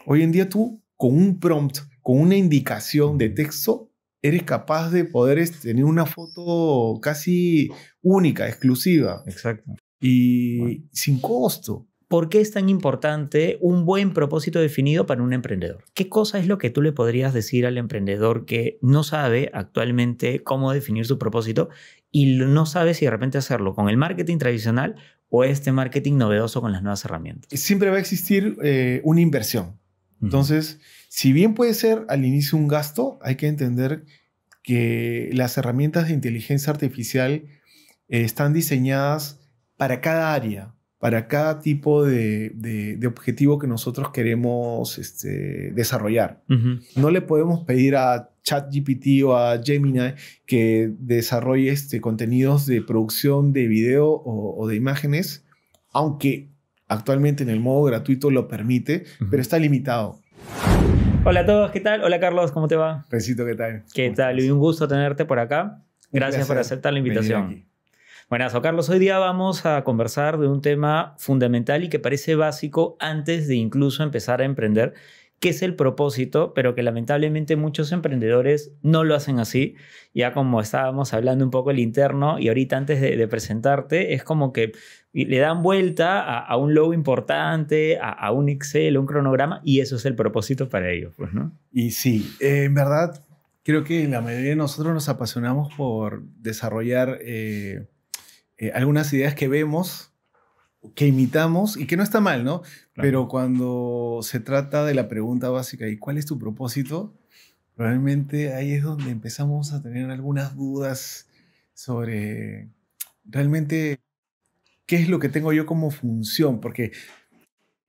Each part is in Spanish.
Hoy en día tú, con un prompt, con una indicación de texto, eres capaz de poder tener una foto casi única, exclusiva. Exacto. Y Bueno. sin costo. ¿Por qué es tan importante un buen propósito definido para un emprendedor? ¿Qué cosa es lo que tú le podrías decir al emprendedor que no sabe actualmente cómo definir su propósito y no sabe si de repente hacerlo con el marketing tradicional o este marketing novedoso con las nuevas herramientas? Siempre va a existir una inversión. Entonces, si bien puede ser al inicio un gasto, hay que entender que las herramientas de inteligencia artificial están diseñadas para cada área, para cada tipo de objetivo que nosotros queremos desarrollar. No le podemos pedir a ChatGPT o a Gemini que desarrolle contenidos de producción de video o de imágenes, aunque actualmente en el modo gratuito lo permite, pero está limitado. Hola a todos, ¿qué tal? Hola Carlos, ¿cómo te va? Recito, ¿qué tal? ¿Qué tal? Y un gusto tenerte por acá. Gracias por aceptar la invitación. Buenazo, Carlos. Hoy día vamos a conversar de un tema fundamental y que parece básico antes de incluso empezar a emprender, que es el propósito, pero que lamentablemente muchos emprendedores no lo hacen así. Ya como estábamos hablando un poco el interno y ahorita antes de presentarte, es como que le dan vuelta a un logo importante, a un Excel, un cronograma, y eso es el propósito para ellos, pues, ¿no? Y sí, en verdad, creo que la mayoría de nosotros nos apasionamos por desarrollar algunas ideas que vemos, que imitamos y que no está mal, ¿no? Claro. Pero cuando se trata de la pregunta básica, ¿y cuál es tu propósito? Realmente ahí es donde empezamos a tener algunas dudas sobre realmente qué es lo que tengo yo como función, porque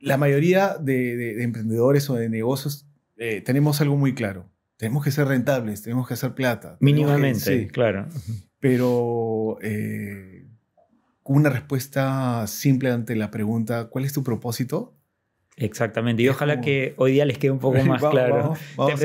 la mayoría de emprendedores o de negocios tenemos algo muy claro. Tenemos que ser rentables, tenemos que hacer plata. Mínimamente, sí, claro. Pero una respuesta simple ante la pregunta, ¿cuál es tu propósito? Exactamente, y ojalá que hoy día les quede un poco más claro. Te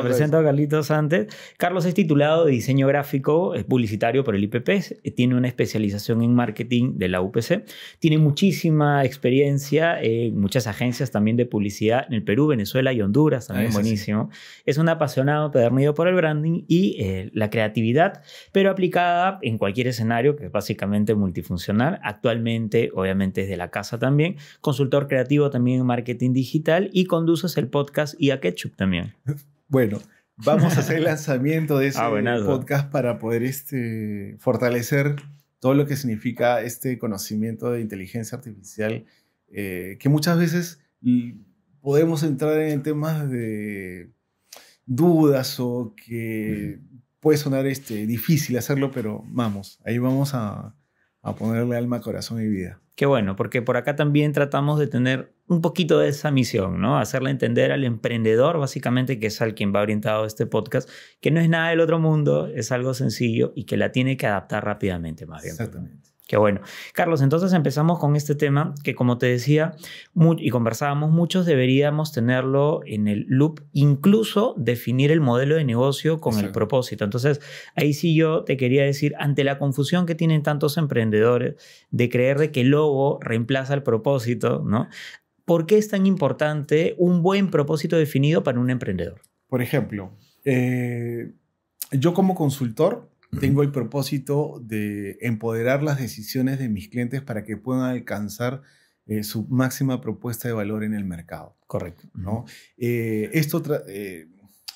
presento a Carlitos antes. Carlos es titulado de diseño gráfico, es publicitario por el IPP, tiene una especialización en marketing de la UPC, tiene muchísima experiencia en muchas agencias también de publicidad en el Perú, Venezuela y Honduras, también buenísimo. Sí. Es un apasionado pedernido por el branding y la creatividad, pero aplicada en cualquier escenario, que es básicamente multifuncional. Actualmente, obviamente, es de la casa también, consultor creativo también marketing digital y conduces el podcast IA Ketchup también. Bueno, vamos a hacer el lanzamiento de ese podcast para poder fortalecer todo lo que significa este conocimiento de inteligencia artificial, que muchas veces podemos entrar en temas de dudas o que puede sonar difícil hacerlo, pero vamos, ahí vamos a ponerle alma, corazón y vida. Qué bueno, porque por acá también tratamos de tener un poquito de esa misión, ¿no? Hacerle entender al emprendedor, básicamente, que es al quien va orientado este podcast, que no es nada del otro mundo, es algo sencillo y que la tiene que adaptar rápidamente, más bien. Exactamente. Qué bueno. Carlos, entonces empezamos con este tema que, como te decía y conversábamos, muchos deberíamos tenerlo en el loop, incluso definir el modelo de negocio con el propósito. Entonces, ahí sí yo te quería decir, ante la confusión que tienen tantos emprendedores de creer de que el logo reemplaza el propósito, ¿no? ¿Por qué es tan importante un buen propósito definido para un emprendedor? Por ejemplo, yo como consultor tengo el propósito de empoderar las decisiones de mis clientes para que puedan alcanzar su máxima propuesta de valor en el mercado. Correcto. ¿No? Esto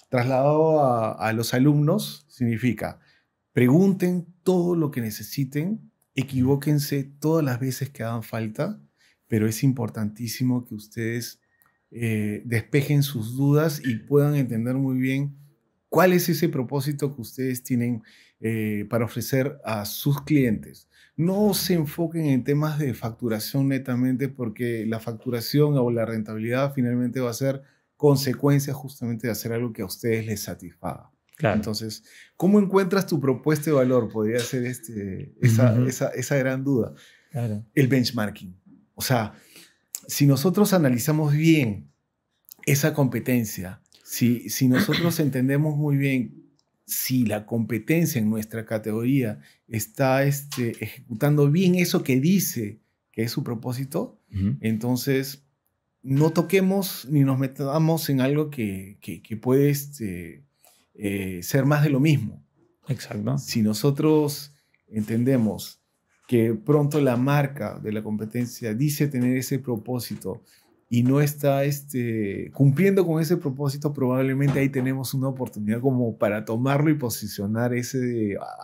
trasladado a los alumnos significa pregunten todo lo que necesiten, equivóquense todas las veces que hagan falta, pero es importantísimo que ustedes despejen sus dudas y puedan entender muy bien cuál es ese propósito que ustedes tienen para ofrecer a sus clientes. No se enfoquen en temas de facturación netamente, porque la facturación o la rentabilidad finalmente va a ser consecuencia justamente de hacer algo que a ustedes les satisfaga. Claro. Entonces, ¿cómo encuentras tu propuesta de valor? Podría ser esa gran duda. Claro. El benchmarking. O sea, si nosotros analizamos bien esa competencia, si nosotros entendemos muy bien si la competencia en nuestra categoría está ejecutando bien eso que dice que es su propósito, entonces no toquemos ni nos metamos en algo que puede ser más de lo mismo. Exacto. Si nosotros entendemos que pronto la marca de la competencia dice tener ese propósito y no está cumpliendo con ese propósito, probablemente ahí tenemos una oportunidad como para tomarlo y posicionar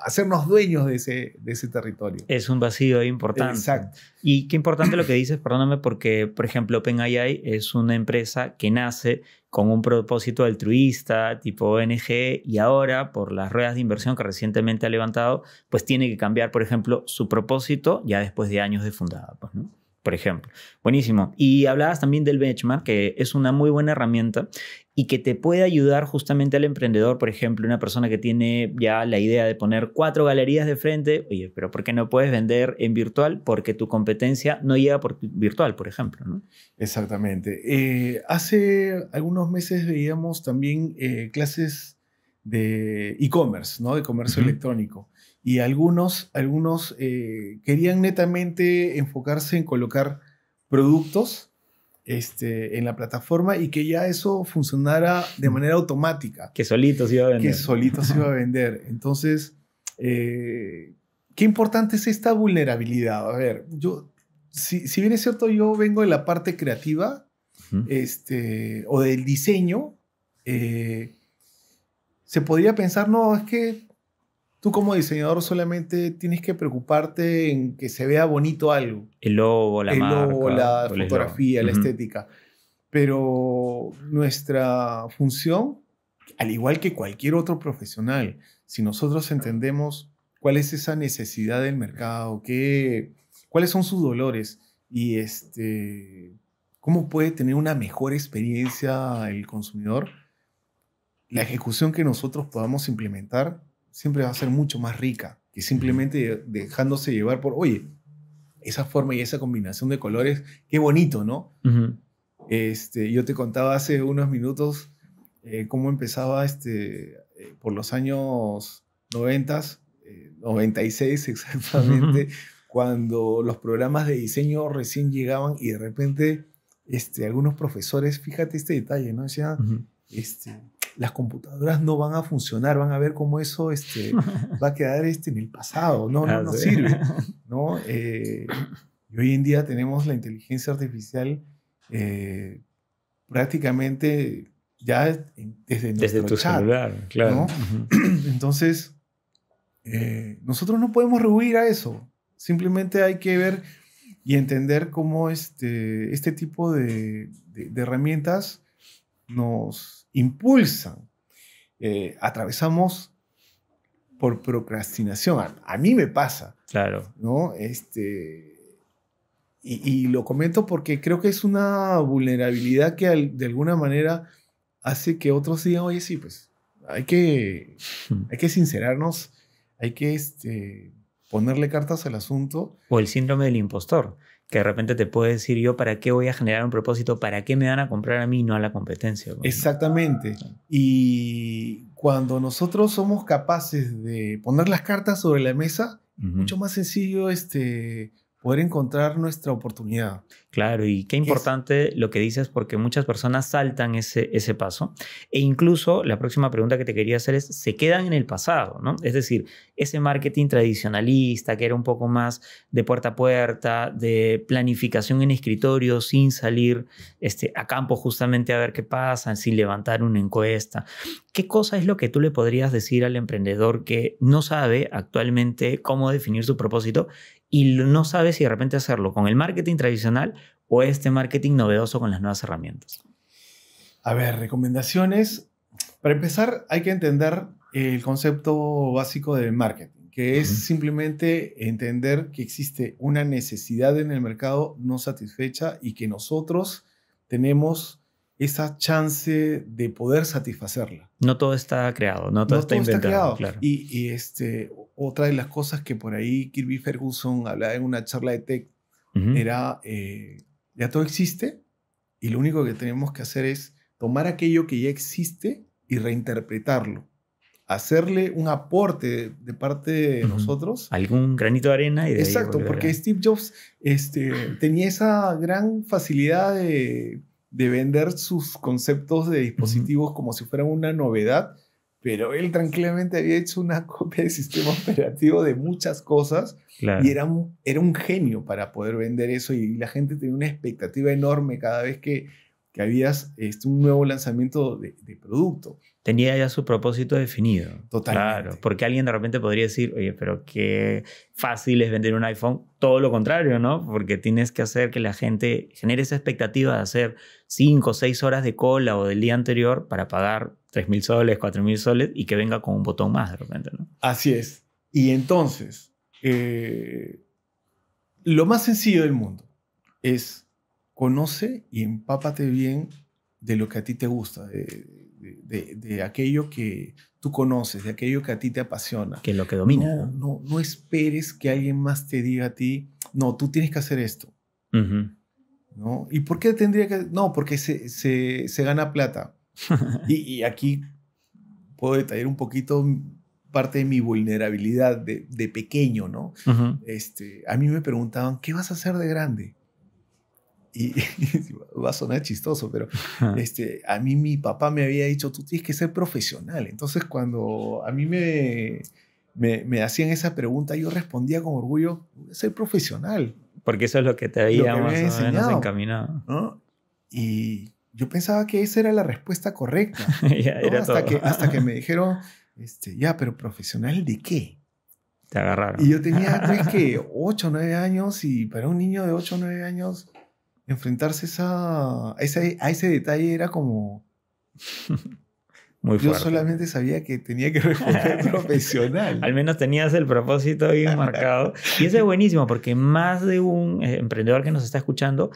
hacernos dueños de ese territorio. Es un vacío importante. Exacto. Y qué importante lo que dices, perdóname, porque, por ejemplo, OpenAI es una empresa que nace con un propósito altruista, tipo ONG, y ahora, por las ruedas de inversión que recientemente ha levantado, pues tiene que cambiar, por ejemplo, su propósito ya después de años de fundada, pues, ¿no? Por ejemplo. Buenísimo. Y hablabas también del benchmark, que es una muy buena herramienta y que te puede ayudar justamente al emprendedor, por ejemplo, una persona que tiene ya la idea de poner 4 galerías de frente. Oye, pero ¿por qué no puedes vender en virtual? Porque tu competencia no llega por virtual, por ejemplo, ¿no? Exactamente. Hace algunos meses veíamos también clases de e-commerce, ¿no? De comercio electrónico. Y algunos querían netamente enfocarse en colocar productos en la plataforma y que ya eso funcionara de manera automática. Que solito se iba a vender. Que solito se iba a vender. Entonces, qué importante es esta vulnerabilidad. A ver, si bien es cierto, yo vengo de la parte creativa o del diseño, se podría pensar, no, es que tú como diseñador solamente tienes que preocuparte en que se vea bonito algo. El logo, la marca. La fotografía, la estética. Pero nuestra función, al igual que cualquier otro profesional, si nosotros entendemos cuál es esa necesidad del mercado, cuáles son sus dolores y cómo puede tener una mejor experiencia el consumidor, la ejecución que nosotros podamos implementar siempre va a ser mucho más rica que simplemente dejándose llevar por, oye, esa forma y esa combinación de colores, qué bonito, ¿no? Yo te contaba hace unos minutos cómo empezaba por los años 90, 96 exactamente, cuando los programas de diseño recién llegaban y de repente algunos profesores, fíjate este detalle, ¿no? Decían, las computadoras no van a funcionar, van a ver cómo eso va a quedar en el pasado, no sirve, ¿no? Y hoy en día tenemos la inteligencia artificial prácticamente ya desde tu chat, celular, claro. ¿no? Entonces, nosotros no podemos rehuir a eso, simplemente hay que ver y entender cómo este tipo de herramientas nos impulsan. Atravesamos por procrastinación. A mí me pasa. Claro. ¿No? Y lo comento porque creo que es una vulnerabilidad que de alguna manera hace que otros digan, oye, sí, pues hay que sincerarnos, hay que ponerle cartas al asunto. O el síndrome del impostor, que de repente te puede decir yo, ¿para qué voy a generar un propósito? ¿Para qué me van a comprar a mí, no a la competencia? Exactamente. Y cuando nosotros somos capaces de poner las cartas sobre la mesa, mucho más sencillo poder encontrar nuestra oportunidad. Claro, y qué importante lo que dices, porque muchas personas saltan ese paso. E incluso la próxima pregunta que te quería hacer es, se quedan en el pasado, ¿no? Es decir, ese marketing tradicionalista que era un poco más de puerta a puerta, de planificación en escritorio, sin salir a campo justamente a ver qué pasa, sin levantar una encuesta. ¿Qué cosa es lo que tú le podrías decir al emprendedor que no sabe actualmente cómo definir su propósito y no sabe si de repente hacerlo con el marketing tradicional o este marketing novedoso con las nuevas herramientas? A ver, recomendaciones. Para empezar, hay que entender el concepto básico del marketing, que es simplemente entender que existe una necesidad en el mercado no satisfecha y que nosotros tenemos esa chance de poder satisfacerla. No todo está creado, no todo está inventado. Está creado. Claro. Y otra de las cosas que por ahí Kirby Ferguson hablaba en una charla de tech era, ya todo existe y lo único que tenemos que hacer es tomar aquello que ya existe y reinterpretarlo. Hacerle un aporte de parte de nosotros. Algún granito de arena. Y de exacto, porque Steve Jobs tenía esa gran facilidad de de vender sus conceptos de dispositivos como si fueran una novedad, pero él tranquilamente había hecho una copia de sistema operativo de muchas cosas, claro. Y era un genio para poder vender eso, y la gente tenía una expectativa enorme cada vez que habías un nuevo lanzamiento de producto. Tenía ya su propósito definido. Totalmente. Claro, porque alguien de repente podría decir, oye, pero qué fácil es vender un iPhone. Todo lo contrario, ¿no? Porque tienes que hacer que la gente genere esa expectativa de hacer 5 o 6 horas de cola o del día anterior para pagar 3.000 soles, 4.000 soles y que venga con un botón más de repente, ¿no? Así es. Y entonces, lo más sencillo del mundo es conoce y empápate bien de lo que a ti te gusta, de aquello que tú conoces, de aquello que a ti te apasiona. Que es lo que domina. No esperes que alguien más te diga a ti, no, tú tienes que hacer esto. Uh-huh. ¿No? ¿Y por qué tendría que...? No, porque se gana plata. y aquí puedo detallar un poquito parte de mi vulnerabilidad de pequeño, ¿no? Uh-huh. A mí me preguntaban, ¿qué vas a hacer de grande? Y va a sonar chistoso, pero a mí mi papá me había dicho, tú tienes que ser profesional. Entonces, cuando a mí me hacían esa pregunta, yo respondía con orgullo, ser profesional. Porque eso es lo que te había más o menos encaminado. ¿No? Y yo pensaba que esa era la respuesta correcta. Ya, ¿no? era hasta que me dijeron, ya, pero ¿profesional de qué? Te agarraron. Y yo tenía, pues, que 8 o 9 años, y para un niño de 8 o 9 años... enfrentarse a ese detalle era como... Muy fuerte. Yo solamente sabía que tenía que responder profesional. Al menos tenías el propósito bien marcado. Y eso es buenísimo, porque más de un emprendedor que nos está escuchando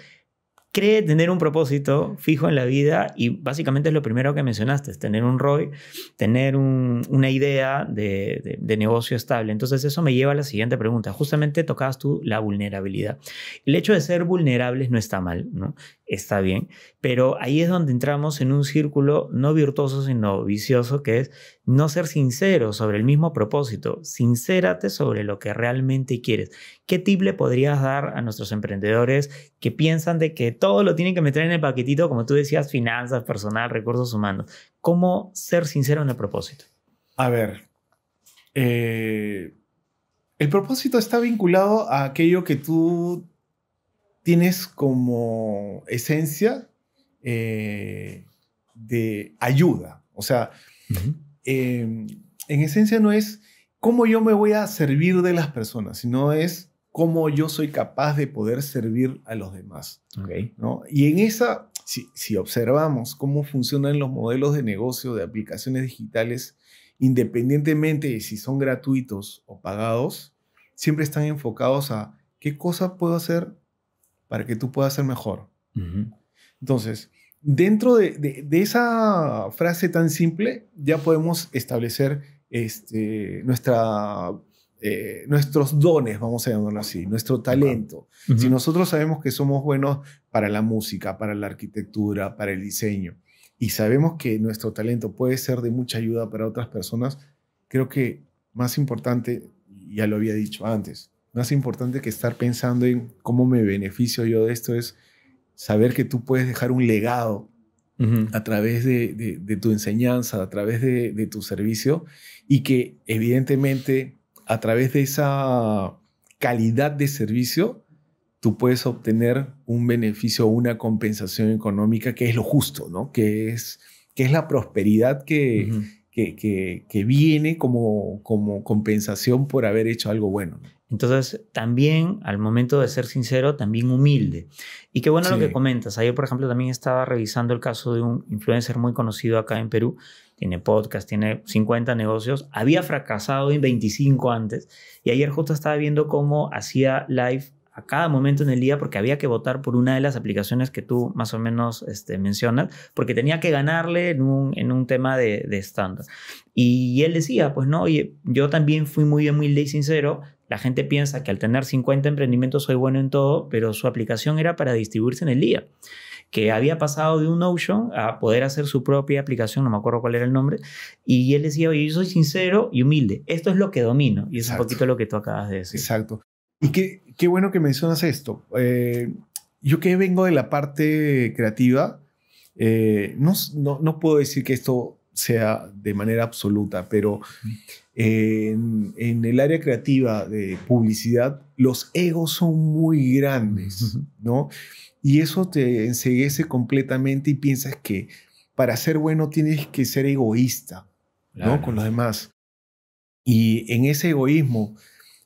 cree tener un propósito fijo en la vida, y básicamente es lo primero que mencionaste, es tener un ROI, tener una idea de negocio estable. Entonces eso me lleva a la siguiente pregunta. Justamente tocabas tú la vulnerabilidad. El hecho de ser vulnerables no está mal, ¿no? Está bien, pero ahí es donde entramos en un círculo no virtuoso sino vicioso, que es no ser sincero sobre el mismo propósito. Sincérate sobre lo que realmente quieres. ¿Qué tip le podrías dar a nuestros emprendedores que piensan de que todo lo tienen que meter en el paquetito, como tú decías, finanzas, personal, recursos humanos? ¿Cómo ser sincero en el propósito? A ver, el propósito está vinculado a aquello que tú tienes como esencia de ayuda. O sea, en esencia no es cómo yo me voy a servir de las personas, sino es cómo yo soy capaz de poder servir a los demás. Okay. ¿No? Y en esa, si observamos cómo funcionan los modelos de negocio de aplicaciones digitales, independientemente de si son gratuitos o pagados, siempre están enfocados a qué cosa puedo hacer para que tú puedas ser mejor. Uh-huh. Entonces, dentro de esa frase tan simple, ya podemos establecer nuestros dones, vamos a llamarlo así, nuestro talento. Uh-huh. Si nosotros sabemos que somos buenos para la música, para la arquitectura, para el diseño, y sabemos que nuestro talento puede ser de mucha ayuda para otras personas, creo que más importante, ya lo había dicho antes, más importante que estar pensando en cómo me beneficio yo de esto es saber que tú puedes dejar un legado uh-huh. a través de tu enseñanza, a través de tu servicio, y que evidentemente a través de esa calidad de servicio tú puedes obtener un beneficio o una compensación económica, que es lo justo, ¿no? Que es la prosperidad que, uh-huh. que viene como compensación por haber hecho algo bueno, ¿no? Entonces, también, al momento de ser sincero, también humilde. Y qué bueno sí. Lo que comentas. Ayer, por ejemplo, también estaba revisando el caso de un influencer muy conocido acá en Perú. Tiene podcast, tiene 50 negocios. Había fracasado en 25 antes. Y ayer justo estaba viendo cómo hacía live a cada momento en el día, porque había que votar por una de las aplicaciones que tú más o menos mencionas, porque tenía que ganarle en un tema de estándar. Y él decía, pues no, oye, yo también fui muy humilde y sincero. La gente piensa que al tener 50 emprendimientos soy bueno en todo, pero su aplicación era para distribuirse en el día. Que había pasado de un Notion a poder hacer su propia aplicación, no me acuerdo cuál era el nombre, y él decía, oye, yo soy sincero y humilde. Esto es lo que domino, y es un poquito lo que tú acabas de decir. Exacto. Y qué bueno que mencionas esto. Yo que vengo de la parte creativa, no puedo decir que esto sea de manera absoluta, pero en el área creativa de publicidad, los egos son muy grandes, ¿no? Y eso te enceguece completamente y piensas que para ser bueno tienes que ser egoísta, ¿no? Claro. Con los demás. Y en ese egoísmo,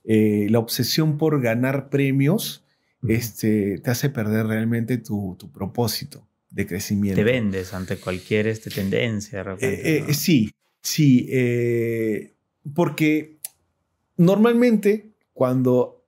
la obsesión por ganar premios te hace perder realmente tu propósito de crecimiento. Te vendes ante cualquier tendencia de repente, ¿no? Sí. Porque normalmente cuando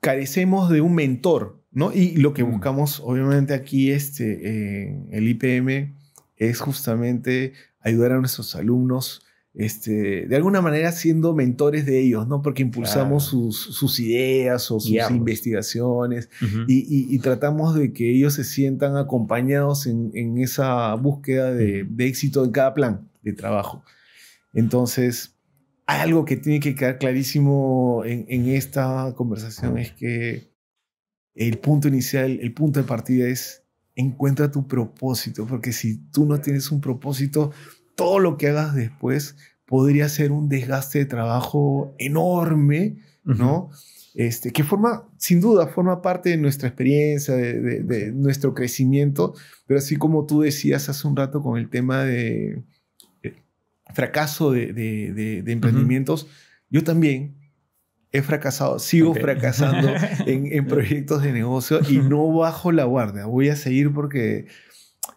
carecemos de un mentor, ¿no? Y lo que buscamos obviamente aquí en el IPM es justamente ayudar a nuestros alumnos de alguna manera siendo mentores de ellos, ¿no? Porque impulsamos sus ideas o sus investigaciones y tratamos de que ellos se sientan acompañados en esa búsqueda de éxito en cada plan de trabajo. Entonces, algo que tiene que quedar clarísimo en esta conversación es que el punto inicial, el punto de partida es encuentra tu propósito, porque si tú no tienes un propósito, todo lo que hagas después podría ser un desgaste de trabajo enorme, ¿no? Que sin duda, forma parte de nuestra experiencia, de nuestro crecimiento, pero así como tú decías hace un rato con el tema de fracaso de emprendimientos, yo también he fracasado, sigo fracasando en proyectos de negocio y no bajo la guardia, voy a seguir porque...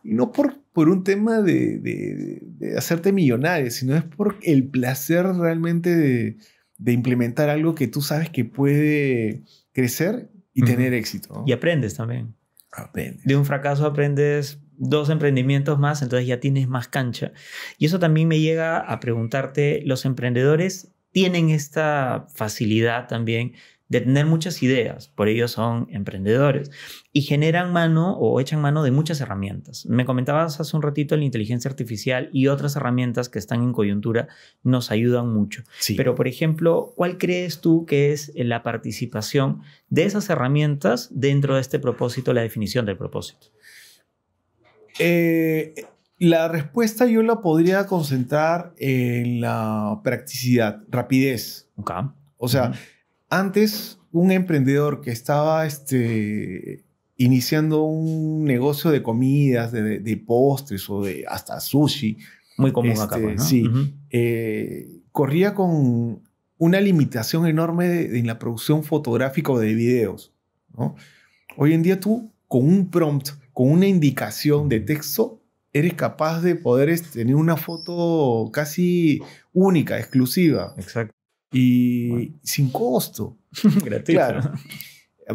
Y no por un tema de hacerte millonario, sino es por el placer realmente de implementar algo que tú sabes que puede crecer y tener éxito, ¿no? Y aprendes también. Aprendes. De un fracaso aprendes 2 emprendimientos más, entonces ya tienes más cancha. Y eso también me llega a preguntarte, ¿los emprendedores tienen esta facilidad también de tener muchas ideas, por ello son emprendedores, y generan mano o echan mano de muchas herramientas? Me comentabas hace un ratito la inteligencia artificial y otras herramientas que están en coyuntura nos ayudan mucho. Sí. Pero, por ejemplo, ¿cuál crees tú que es la participación de esas herramientas dentro de este propósito, la definición del propósito? La respuesta yo la podría concentrar en la practicidad, rapidez. Okay. O sea, antes un emprendedor que estaba iniciando un negocio de comidas, de postres o de hasta sushi. Muy común acá, ¿no? Sí. Corría con una limitación enorme en la producción fotográfica o de videos, ¿no? Hoy en día tú, con un prompt, con una indicación de texto, eres capaz de poder tener una foto casi única, exclusiva. Exacto. Y sin costo. Gratuito. Claro.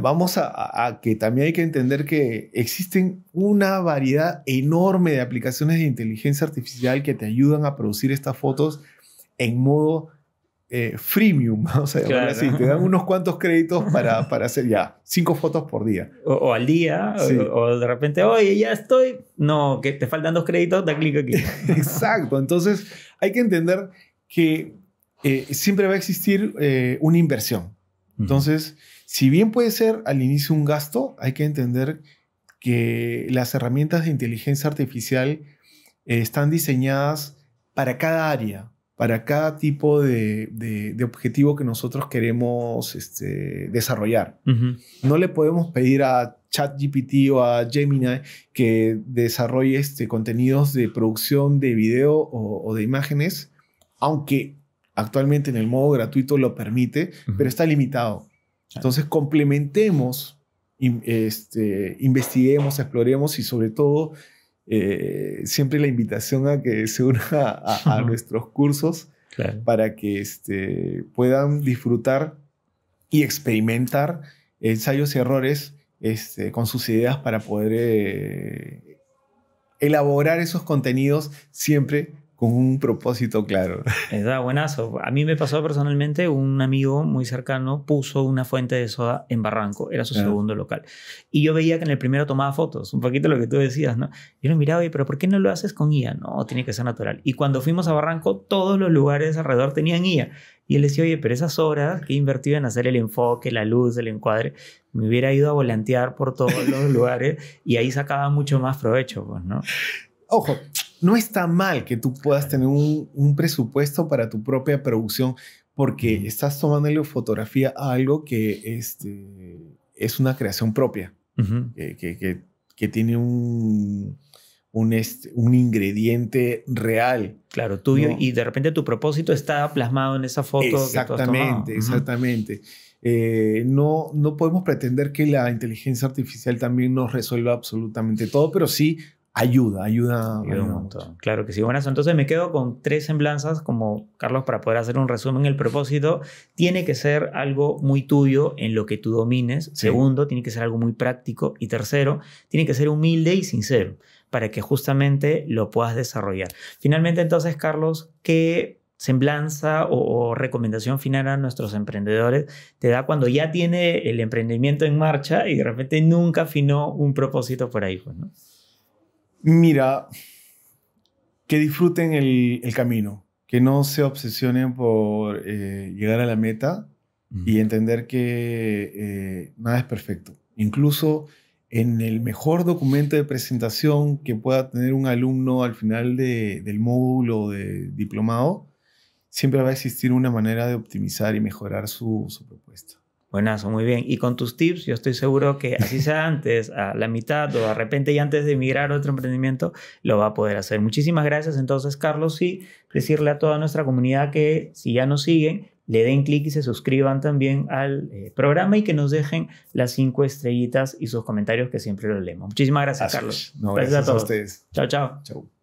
Vamos a que también hay que entender que existen una variedad enorme de aplicaciones de inteligencia artificial que te ayudan a producir estas fotos en modo freemium. Vamos a llamarlo así. Te dan unos cuantos créditos para hacer 5 fotos por día. O al día, sí. o de repente, oye, ya estoy. No, que te faltan 2 créditos, da clic aquí. Exacto. Entonces, hay que entender que siempre va a existir una inversión. Entonces, si bien puede ser al inicio un gasto, hay que entender que las herramientas de inteligencia artificial están diseñadas para cada área, para cada tipo de objetivo que nosotros queremos desarrollar. No le podemos pedir a ChatGPT o a Gemini que desarrolle contenidos de producción de video o de imágenes, aunque actualmente en el modo gratuito lo permite, pero está limitado. Entonces complementemos, investiguemos, exploremos y sobre todo siempre la invitación a que se una a nuestros cursos, claro, para que puedan disfrutar y experimentar ensayos y errores con sus ideas para poder elaborar esos contenidos siempre con un propósito claro. Está buenazo. A mí me pasó personalmente, un amigo muy cercano puso una fuente de soda en Barranco, era su segundo local. Y yo veía que en el primero tomaba fotos, un poquito lo que tú decías, ¿no? Yo lo miraba y, pero ¿por qué no lo haces con IA? No, tiene que ser natural. Y cuando fuimos a Barranco, todos los lugares alrededor tenían IA. Y él decía, oye, pero esas horas que he invertido en hacer el enfoque, la luz, el encuadre, me hubiera ido a volantear por todos los lugares y ahí sacaba mucho más provecho, pues, ¿no? Ojo, no está mal que tú puedas tener un presupuesto para tu propia producción porque estás tomándole fotografía a algo que es una creación propia, que tiene un ingrediente real. Claro, tuyo, ¿no? Y de repente tu propósito está plasmado en esa foto. Exactamente, exactamente. No podemos pretender que la inteligencia artificial también nos resuelva absolutamente todo, pero sí ayuda un montón. Claro que sí. Bueno, entonces me quedo con 3 semblanzas como Carlos para poder hacer un resumen. El propósito tiene que ser algo muy tuyo en lo que tú domines. Sí. Segundo, tiene que ser algo muy práctico. Y tercero, tiene que ser humilde y sincero para que justamente lo puedas desarrollar. Finalmente, entonces, Carlos, ¿qué semblanza o recomendación final a nuestros emprendedores te da cuando ya tiene el emprendimiento en marcha y de repente nunca afinó un propósito por ahí, pues, ¿no? Mira, que disfruten el camino, que no se obsesionen por llegar a la meta y entender que nada es perfecto. Incluso en el mejor documento de presentación que pueda tener un alumno al final del módulo de diplomado, siempre va a existir una manera de optimizar y mejorar su propuesta. Buenazo, muy bien. Y con tus tips, yo estoy seguro que así sea antes, a la mitad o de repente ya antes de emigrar a otro emprendimiento, lo va a poder hacer. Muchísimas gracias entonces, Carlos, y decirle a toda nuestra comunidad que si ya nos siguen, le den clic y se suscriban también al programa y que nos dejen las 5 estrellitas y sus comentarios que siempre los leemos. Muchísimas gracias, Carlos. No, gracias a todos. Chao, chao. Chao.